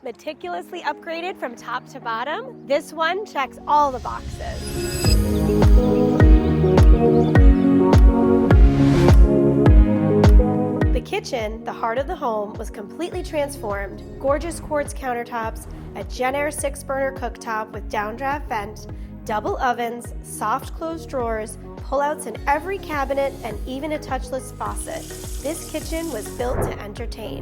Meticulously upgraded from top to bottom, this one checks all the boxes. The kitchen, the heart of the home, was completely transformed. Gorgeous quartz countertops, a JennAir 6-burner cooktop with downdraft vent, double ovens, soft closed drawers, pullouts in every cabinet, and even a touchless faucet. This kitchen was built to entertain.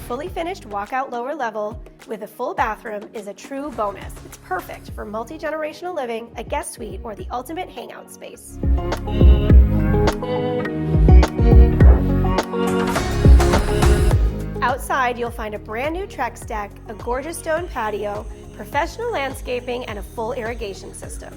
Fully finished walkout lower level with a full bathroom is a true bonus. It's perfect for multi-generational living, a guest suite, or the ultimate hangout space. Outside, you'll find a brand new Trex deck, a gorgeous stone patio, professional landscaping, and a full irrigation system.